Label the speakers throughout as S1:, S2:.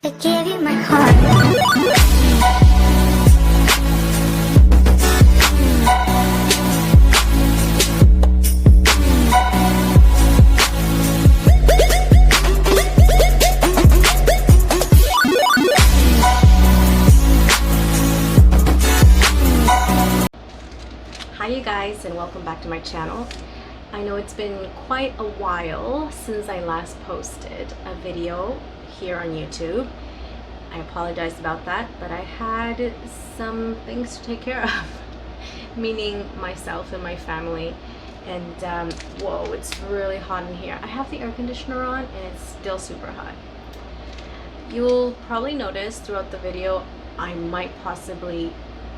S1: I gave you my heart.
S2: Hi you guys, and welcome back to my channel. I know it's been quite a while since I last posted a video here on YouTube. I apologize about that, but I had some things to take care of, meaning myself and my family. And whoa, it's really hot in here. I have the air conditioner on and it's still super hot. You'll probably notice throughout the video I might possibly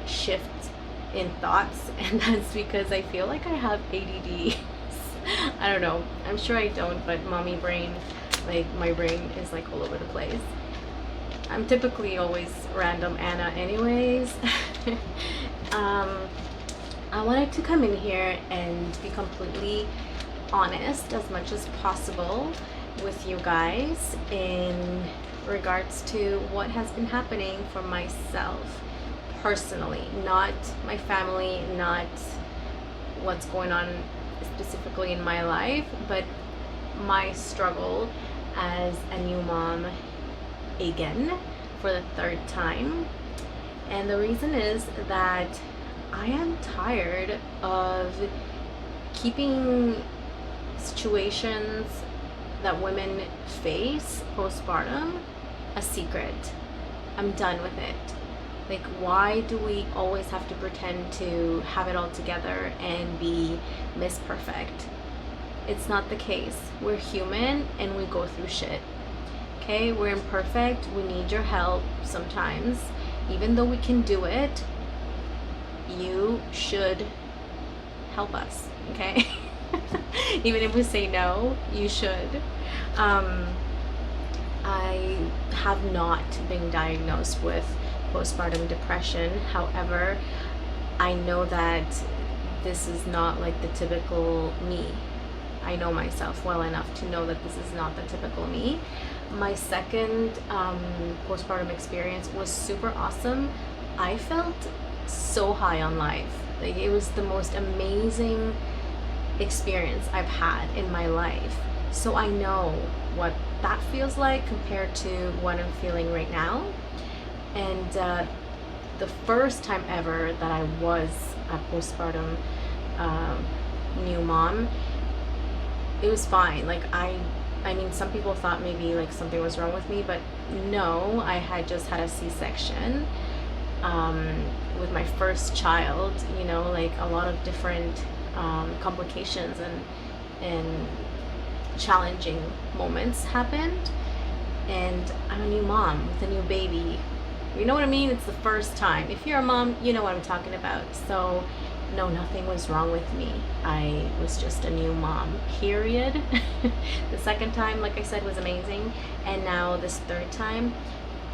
S2: shift in thoughts, and that's because I feel like I have ADD. I don't know, I'm sure I don't, but mommy brain, like my brain is like all over the place. I'm typically always random Anna anyways. I wanted to come in here and be completely honest as much as possible with you guys in regards to what has been happening for myself personally, not my family, not what's going on specifically in my life, but my struggle as a new mom again for the third time. And the reason is that I am tired of keeping situations that women face postpartum a secret. I'm done with it. Like, why do we always have to pretend to have it all together and be Miss Perfect? It's not the case. We're human and we go through shit. Okay, we're imperfect. We need your help sometimes. Even though we can do it, you should help us, okay? Even if we say no, you should. I have not been diagnosed with postpartum depression. However, I know that this is not like the typical me. I know myself well enough to know that this is not the typical me. My second postpartum experience was super awesome. I felt so high on life. Like, it was the most amazing experience I've had in my life. So I know what that feels like compared to what I'm feeling right now. And the first time ever that I was a postpartum new mom, it was fine. Like, I mean, some people thought maybe like something was wrong with me, but no, I had just had a C-section with my first child. You know, like a lot of different complications and challenging moments happened, and I'm a new mom with a new baby. You know what I mean? It's the first time. If you're a mom, you know what I'm talking about. So no, nothing was wrong with me. I was just a new mom, period. The second time, like I said, was amazing. And now this third time,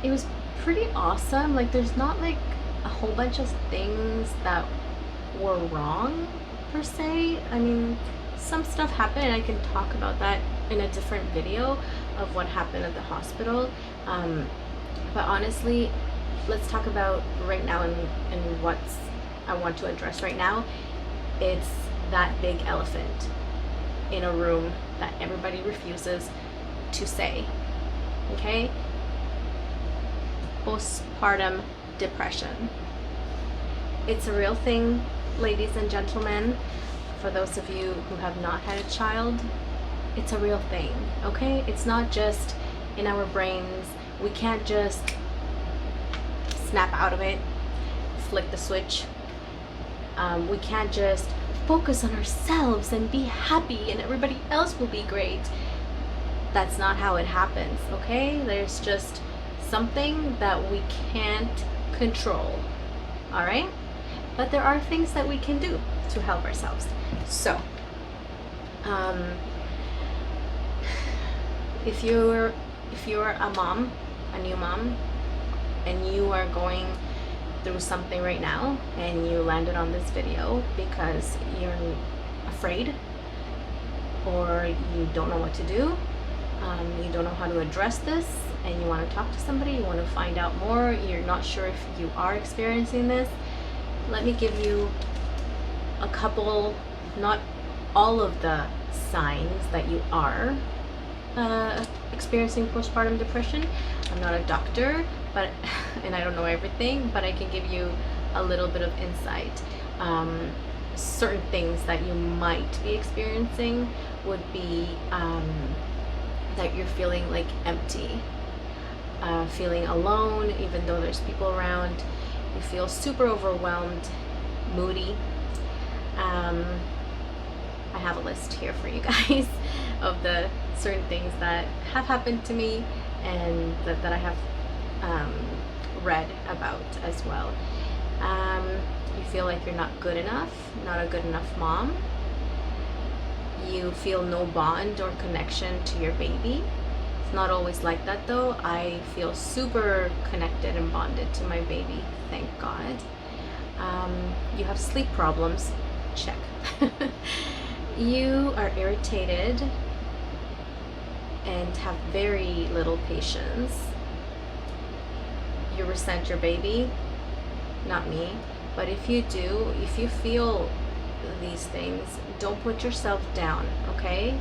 S2: it was pretty awesome. Like, there's not like a whole bunch of things that were wrong per se. I mean, some stuff happened, and I can talk about that in a different video of what happened at the hospital. But honestly, let's talk about right now and what I want to address right now. It's that big elephant in a room that everybody refuses to say. Okay? Postpartum depression. It's a real thing, ladies and gentlemen. For those of you who have not had a child, it's a real thing, okay? It's not just in our brains. We can't just snap out of it, flick the switch. We can't just focus on ourselves and be happy and everybody else will be great. That's not how it happens, okay? There's just something that we can't control, all right? But there are things that we can do to help ourselves. So, if you're a mom, a new mom, and you are going through something right now and you landed on this video because you're afraid or you don't know what to do, you don't know how to address this, and you want to talk to somebody, you want to find out more, you're not sure if you are experiencing this, let me give you a couple, not all of the signs that you are experiencing postpartum depression. I'm not a doctor, but and I don't know everything, but I can give you a little bit of insight. Certain things that you might be experiencing would be that you're feeling like empty, feeling alone even though there's people around. You feel super overwhelmed, moody. I have a list here for you guys of the certain things that have happened to me and that I have read about as well. You feel like you're not good enough, not a good enough mom. You feel no bond or connection to your baby. It's not always like that though. I feel super connected and bonded to my baby, thank God. You have sleep problems, check. You are irritated and have very little patience. You resent your baby, not me. But if you do, if you feel these things, don't put yourself down, okay?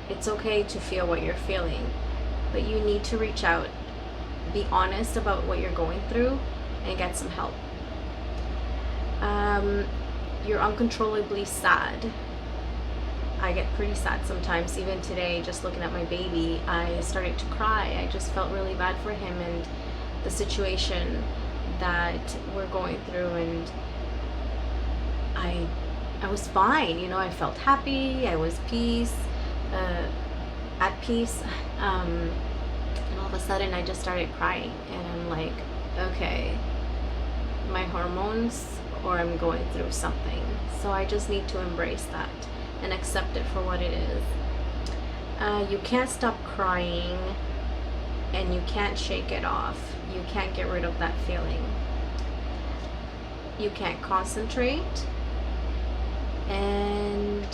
S2: It's okay to feel what you're feeling, but you need to reach out, be honest about what you're going through, and get some help. You're uncontrollably sad. I get pretty sad sometimes. Even today, just looking at my baby, I started to cry. I just felt really bad for him and the situation that we're going through, and I was fine, you know. I felt happy, I was at peace, and all of a sudden I just started crying, and I'm like, okay, my hormones, or I'm going through something. So I just need to embrace that and accept it for what it is. You can't stop crying, and you can't shake it off. You can't get rid of that feeling. You can't concentrate, and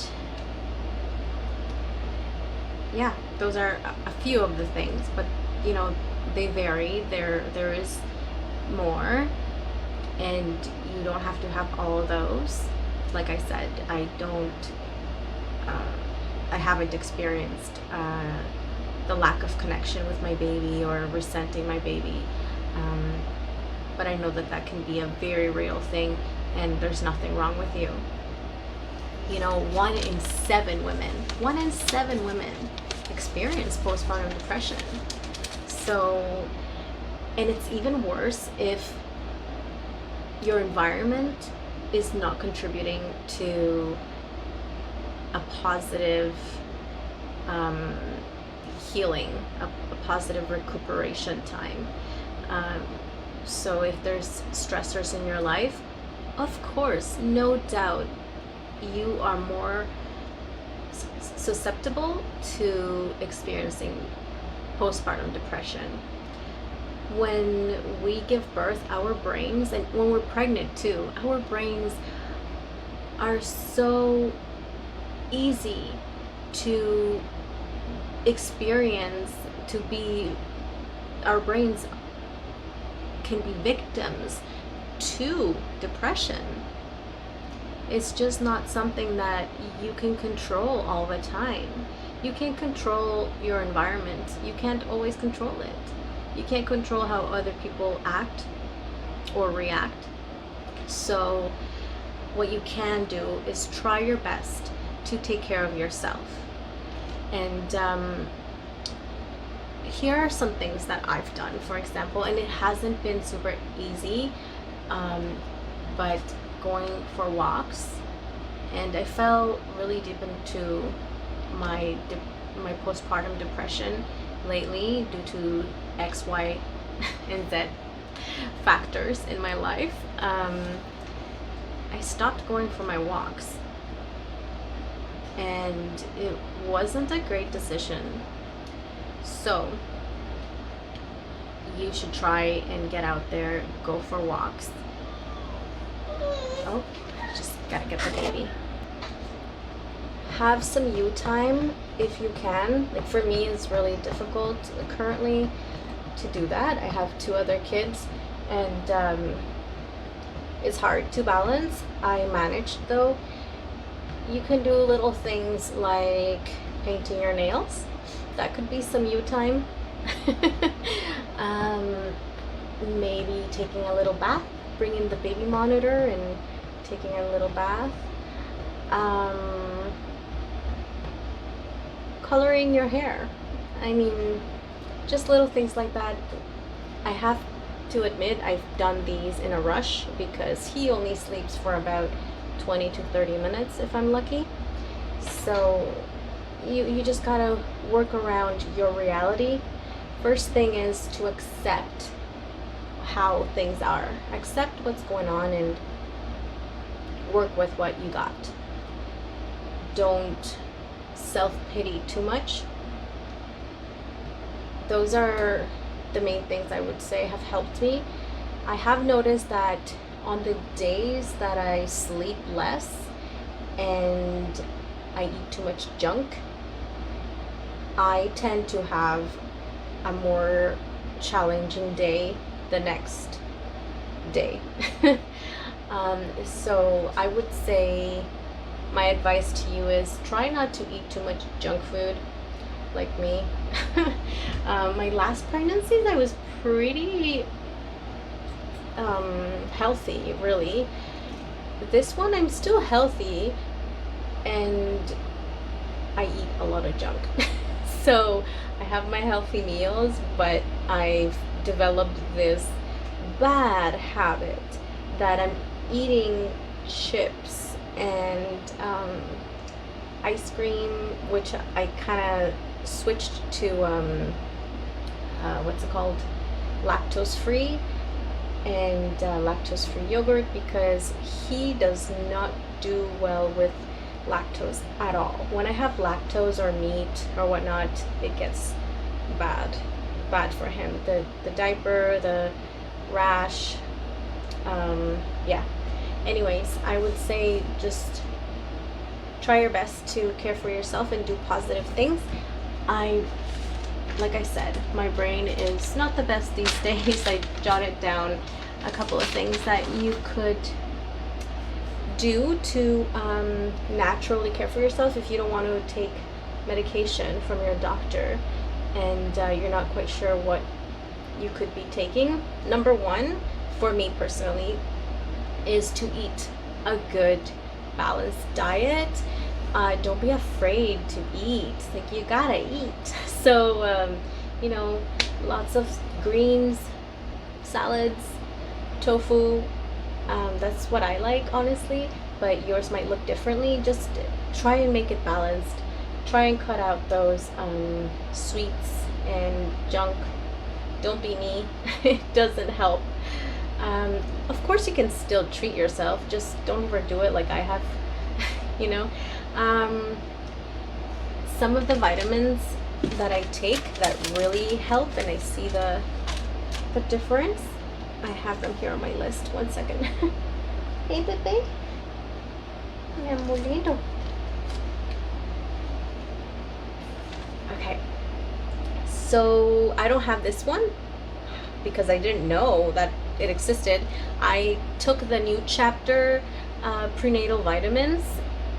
S2: yeah, those are a few of the things, but you know, they vary. There is more, and you don't have to have all of those. Like I said, I haven't experienced the lack of connection with my baby or resenting my baby, but I know that can be a very real thing, and there's nothing wrong with you. You know, 1 in 7 women experience postpartum depression. So, and it's even worse if your environment is not contributing to a positive healing, a positive recuperation time. So if there's stressors in your life, of course, no doubt, you are more susceptible to experiencing postpartum depression. When we give birth, our brains, and when we're pregnant too, our brains are so easy to experience, our brains can be victims to depression. It's just not something that you can control all the time. You can't control your environment. You can't always control it. You can't control how other people act or react. So what you can do is try your best to take care of yourself. And here are some things that I've done, for example, and it hasn't been super easy, but going for walks, and I fell really deep into my postpartum depression lately due to X, Y, and Z factors in my life. I stopped going for my walks, and it wasn't a great decision. So you should try and get out there, go for walks. Oh, just gotta get the baby. Have some you time if you can. Like for me, it's really difficult currently to do that. I have 2 other kids, and it's hard to balance. I managed though. You can do little things like painting your nails. That could be some you time. Maybe taking a little bath, bringing the baby monitor and taking a little bath. Coloring your hair. I mean, just little things like that. I have to admit I've done these in a rush because he only sleeps for about 20 to 30 minutes if I'm lucky. So you just gotta work around your reality. First thing is to accept how things are. Accept what's going on and work with what you got. Don't self-pity too much. Those are the main things I would say have helped me. I have noticed that on the days that I sleep less and I eat too much junk, I tend to have a more challenging day the next day. So I would say my advice to you is try not to eat too much junk food like me. My last pregnancies I was pretty healthy, really. This one I'm still healthy and I eat a lot of junk. So I have my healthy meals, but I've developed this bad habit that I'm eating chips and ice cream, which I kind of switched to what's it called, lactose free, and lactose free yogurt, because he does not do well with lactose at all. When I have lactose or meat or whatnot, it gets bad for him. The diaper, the rash, yeah. Anyways, I would say just try your best to care for yourself and do positive things. Like I said, my brain is not the best these days. I jotted down a couple of things that you could do to naturally care for yourself if you don't want to take medication from your doctor and you're not quite sure what you could be taking. Number 1, for me personally, is to eat a good balanced diet. Don't be afraid to eat. Like, you gotta eat. So you know, lots of greens, salads, tofu. That's what I like, honestly, but yours might look differently. Just try and make it balanced. Try and cut out those sweets and junk. Don't be me. It doesn't help. Of course you can still treat yourself, just don't overdo it like I have. You know, some of the vitamins that I take that really help, and I see the difference, I have them here on my list. One second. Hey, Pepe. Mi amorito. Okay. So I don't have this one because I didn't know that it existed. I took the new chapter Prenatal Vitamins.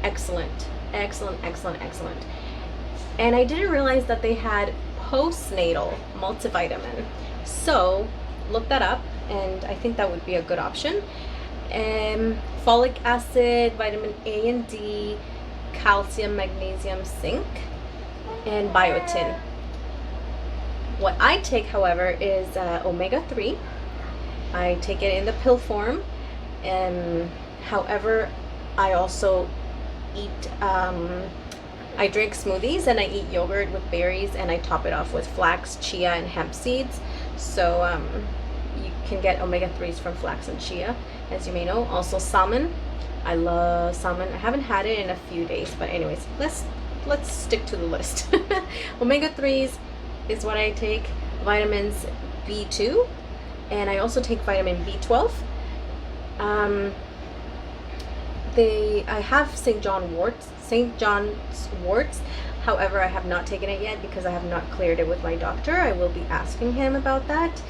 S2: Excellent. And I didn't realize that they had postnatal multivitamin. So look that up, and I think that would be a good option. Folic acid, vitamin A and D, calcium, magnesium, zinc, and biotin. What I take, however, is omega-3. I take it in the pill form. However, I also eat, I drink smoothies and I eat yogurt with berries, and I top it off with flax, chia, and hemp seeds. So you can get omega-3s from flax and chia, as you may know. Also salmon. I love salmon. I haven't had it in a few days, but anyways, let's stick to the list. Omega-3s is what I take. Vitamins B2, and I also take vitamin B12. I have St. John's worts. However, I have not taken it yet because I have not cleared it with my doctor. I will be asking him about that.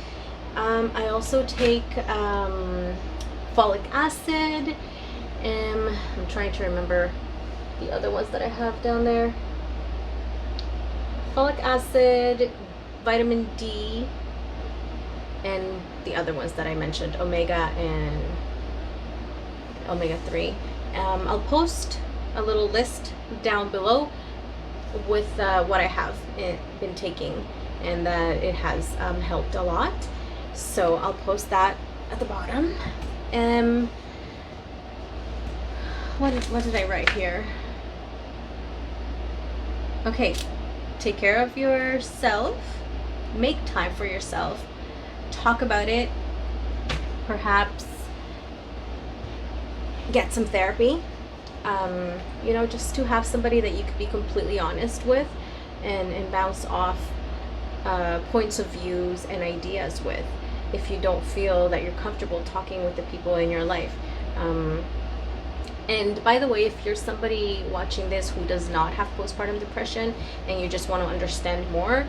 S2: I also take folic acid. I'm trying to remember the other ones that I have down there. Folic acid, vitamin D, and the other ones that I mentioned, omega and omega-3. I'll post a little list down below with what I have been taking, and that it has helped a lot. So I'll post that at the bottom. What did I write here? Okay, take care of yourself, make time for yourself, talk about it, perhaps get some therapy, you know, just to have somebody that you could be completely honest with and bounce off points of views and ideas with, if you don't feel that you're comfortable talking with the people in your life. And by the way, if you're somebody watching this who does not have postpartum depression and you just want to understand more,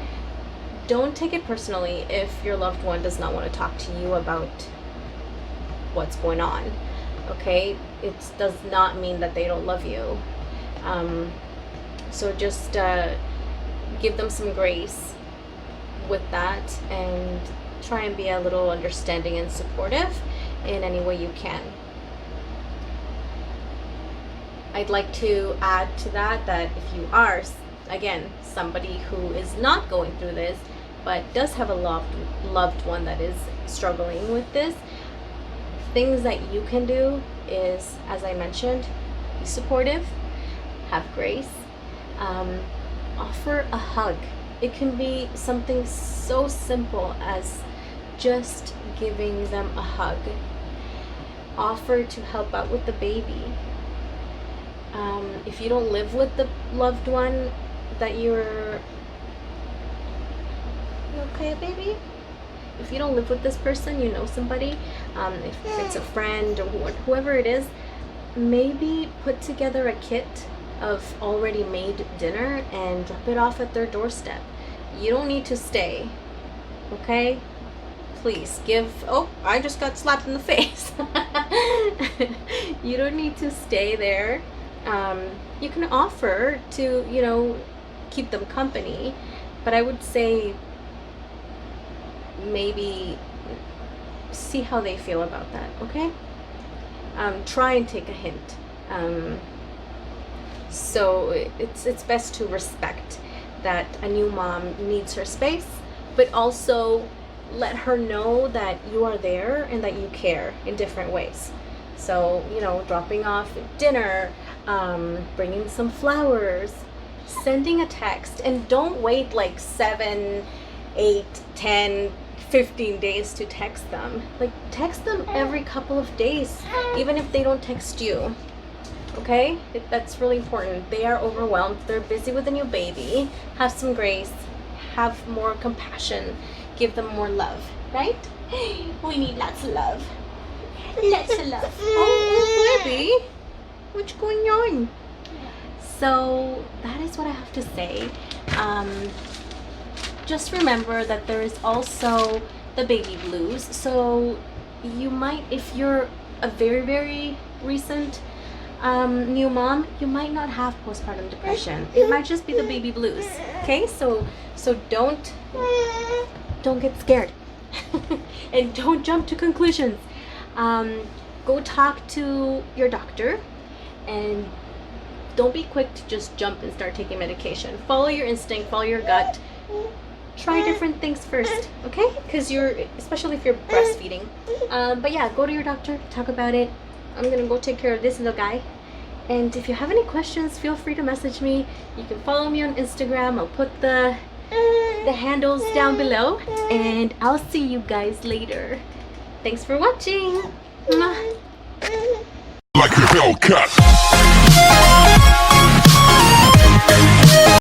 S2: don't take it personally if your loved one does not want to talk to you about what's going on. Okay, it does not mean that they don't love you. So just give them some grace with that, and try and be a little understanding and supportive in any way you can. I'd like to add to that if you are, again, somebody who is not going through this but does have a loved one that is struggling with this, things that you can do is, as I mentioned, be supportive, have grace, offer a hug. It can be something so simple as just giving them a hug. Offer to help out with the baby. If you don't live with the loved one that you're... You okay, baby? If you don't live with this person, you know somebody, if it's a friend or whoever it is, maybe put together a kit of already made dinner and drop it off at their doorstep. You don't need to stay, okay? Please give... Oh, I just got slapped in the face. You don't need to stay there. You can offer to, you know, keep them company, but I would say maybe see how they feel about that, okay? Try and take a hint. So it's best to respect that a new mom needs her space, but also let her know that you are there and that you care in different ways. So, you know, dropping off dinner, bringing some flowers, sending a text, and don't wait like 7, 8, 10, 15 days to text them. Like, text them every couple of days, even if they don't text you. Okay? That's really important. They are overwhelmed. They're busy with a new baby. Have some grace. Have more compassion. Give them more love. Right? We need lots of love. Lots of love. Oh, baby. What's going on? So, that is what I have to say. Just remember that there is also the baby blues. So you might, if you're a very, very recent new mom, you might not have postpartum depression. It might just be the baby blues. Okay, so don't get scared and don't jump to conclusions. Go talk to your doctor, and don't be quick to just jump and start taking medication. Follow your instinct, follow your gut. Try different things first, okay? Because especially if you're breastfeeding. But yeah, go to your doctor, talk about it. I'm gonna go take care of this little guy. And if you have any questions, feel free to message me. You can follow me on Instagram. I'll put the handles down below. And I'll see you guys later. Thanks for watching. Mwah.
S3: Like a Hellcat.